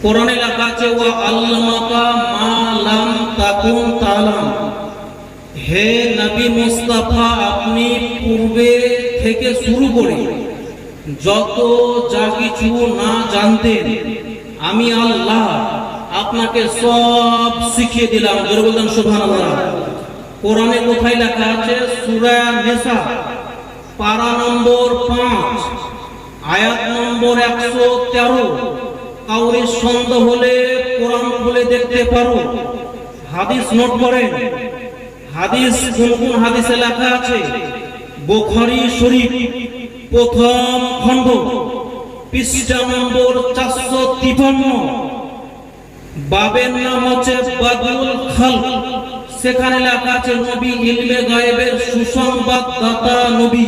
কোরআনে লেখা আছে ওয়া আল্লামাকা মা লাম তাকুন তাআলাম। হে নবী মুস্তাফা, আপনি পূর্বে থেকে শুরু করে যত যা কিছু না জানতেন আমি আল্লাহ আপনাকে সব শিখিয়ে দিলাম। জোরে বলতেন সুবহানাল্লাহ। কোরআনে কোথায় লেখা আছে? সূরা নিসা পারা নম্বর 5 আয়াত নম্বর 113। কাউরির সন্দেহ হলে কোরআন খুলে দেখতে পারো। হাদিস নোট করেন। হাদিস কোন কোন হাদিসে লেখা আছে? বুখারী শরীফ প্রথম খণ্ড পৃষ্ঠা নম্বর 453, বাবের নাম হচ্ছে বাদুল খালক। সেখানে লেখা আছে নবী ইলমে গায়েবের সুসংবাদদাতা নবী।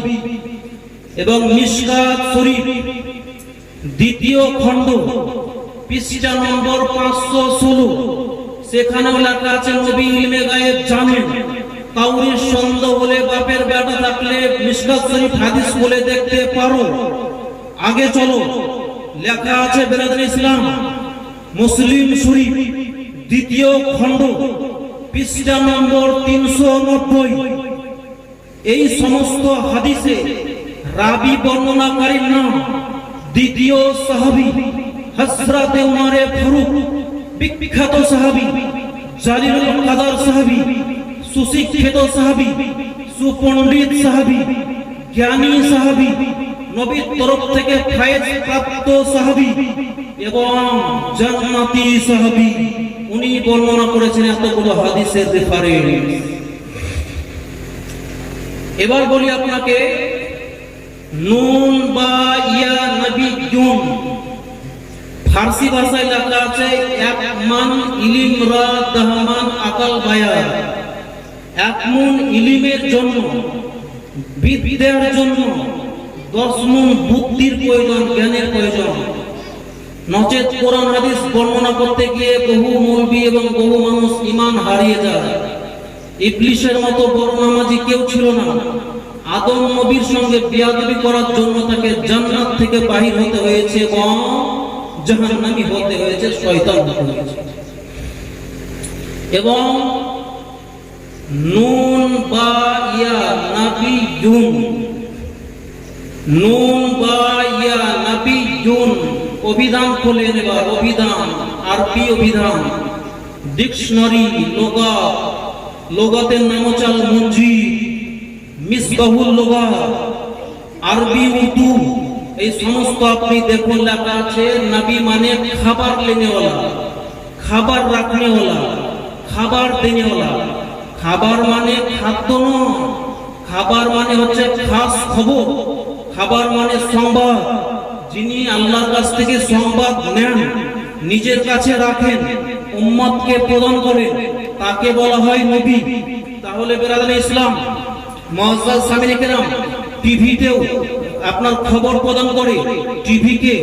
এবং মিশকাত শরীফ দ্বিতীয় খণ্ড পৃষ্ঠা নম্বর 516, সেখানেও লেখা আছে নবী ইলমে গায়েব জানেন। কাউরির সন্দেহ হলে বাপের বেটা থাকলে মিশকাত শরীফ হাদিস বলে দেখতে পারো। আগে চলো, লেখা আছে বেরাদুল ইসলাম মুসলিম শরীফ দ্বিতীয় খণ্ড পৃষ্ঠা নম্বর 390। এই সমস্ত হাদিসে রাবি বর্ণনাকারীর নাম দ্বিতীয় সাহাবী হযরত উমর ফারুক, বিখ্যাত সাহাবী, জালিলুল কদর সাহাবী, সুশিক্ষিত সাহাবী, সুপণ্ডিত সাহাবী, জ্ঞানী সাহাবী, নবীর তরফ থেকে ফায়েজ প্রাপ্ত সাহাবী এবং জান্নাতি সাহাবী। উনি বর্ণনা করেছেন এতগুলো হাদিসের রেফারেন্স। এবার বলি আপনাকে, নুন বা ইয়া নবিয়ুন ফার্সি ভাষায় লেখা আছে এক মান ইলিম রা দাহমান আকাল বায়ান। এক মন ইলিমের জন্য, বিদ্যার জন্য 10 মন বুদ্ধির প্রয়োজন, জ্ঞানের প্রয়োজন। নচেত কোরআন হাদিস বর্ণনা করতে গিয়ে বহু মৌলবি এবং বহু মানুষ ঈমান হারিয়ে যায়। ইবলিসের মতো বড় নামাজি কেউ ছিল না। আদম নবীর সঙ্গে বিয়াদবি করার জন্য তাকে জান্নাত থেকে বাহির হতে হয়েছে এবং জাহান্নামী হতে হয়েছে, শয়তান হতে হয়েছে। এবং নুন বা ইয়া নবিয়ুন, নুন বা ইয়া নবিয়ুন অভিধান খোলেন। এবার অভিধান, আরবি অভিধান, ডিকশনারি, লুগাত, লুগাতের নাম হচ্ছে আল মুনজির, মিসবাহুল লুগাত, আরবি উর্দু, এই সমস্ত আপনি দেখুন লেখা আছে নবী মানে খাবার লেনেওয়ালা, খাবার রাখনেওয়ালা, খাবার দেনেওয়ালা। খাবার মানে খাদ্য নয়, খাবার মানে হচ্ছে খাস খবর, খাবার মানে সংবাদ। যিনি আল্লাহর কাছ থেকে সংবাদ নেন, নিজের কাছে রাখেন, উম্মতকে প্রদান করেন, তাকে বলা হয় নবী। তাহলে বেরাদার ইসলাম মুআজ্জাজ সামিনে কেরাম, টিভিতেও আপনার খবর প্রদান করে, টিভিকে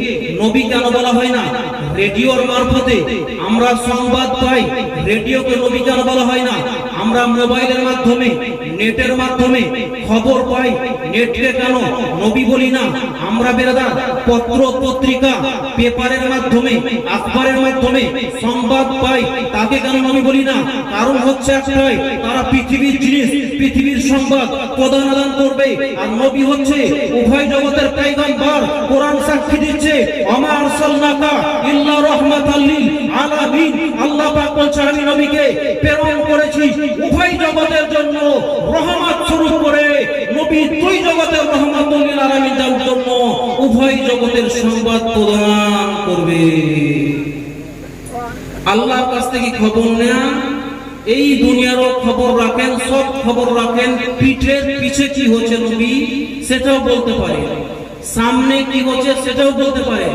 নবী কেন বলা হয় না? রেডিওর মারফতে আমরা সংবাদ পাই, রেডিওকে নবী কেন বলা হয় না? আমরা মোবাইলের মাধ্যমে, নেটের মাধ্যমে খবর পাই, নেটকে কেন নবী বলি না? আমরা বেরাদার পত্র পত্রিকা, পেপারের মাধ্যমে, আখবারের মাধ্যমে সংবাদ পাই, তাকে কেন নবী বলি না? কারণ হচ্ছে একটাই, তারা পৃথিবীর জিনিস, পৃথিবীর সংবাদ প্রদান আদান করবে। আর নবী হচ্ছে উভয় জগতের পয়গম্বর। কোরআন সাক্ষী দিচ্ছে ওমা আরসালনাকা ইল্লা রাহমাতাল লিল আলামিন। আল্লাহ পাক বলছে আমি নবীকে প্রেরণ করেছি উভয় জগতের জন্য রহমত স্বরূপ করে। নবী দুই জগতের রহমাতুল লিল আলামিন যার জন্য উভয় জগতের সংবাদ প্রদান করবে। আল্লাহর কাছ থেকে খবর নেন, এই দুনিয়ারও খবর রাখেন, সব খবর রাখেন। পিঠের পিছে কি হচ্ছে নবী সেটাও বলতে পারে, সামনে কি হচ্ছে সেটাও বলতে পারে,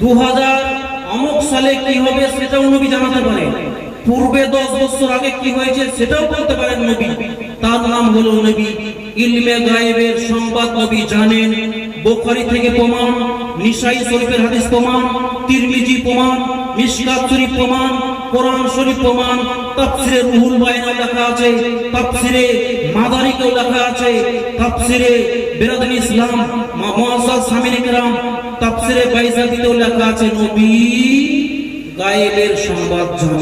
2000 অমুক সালে কি হবে সেটাও নবী জানাতে পারে, পূর্বে 10 বছর আগে কি হয়েছে সেটাও বলতে পারেন নবী। তার নাম হলো নবী। ইলমে গায়েবের সংবাদ নবী জানেন। বুখারী থেকে প্রমাণ, নিসাই শরীফের হাদিস প্রমাণ, তিরমিজি প্রমাণ, মিশকাত শরীফ প্রমাণ, কোরআন শরীফ প্রমাণ, তাফসিরে রুহুল বায়ানে লেখা আছে, তাফসিরে মাদারিকেও লেখা আছে, তাফসিরে বেরাদার ইসলাম মুআজ্জাজ সামিনে কেরাম, তাফসিরে বাইজাতিতেও লেখা আছে নবী গায়েবের সংবাদ জানে।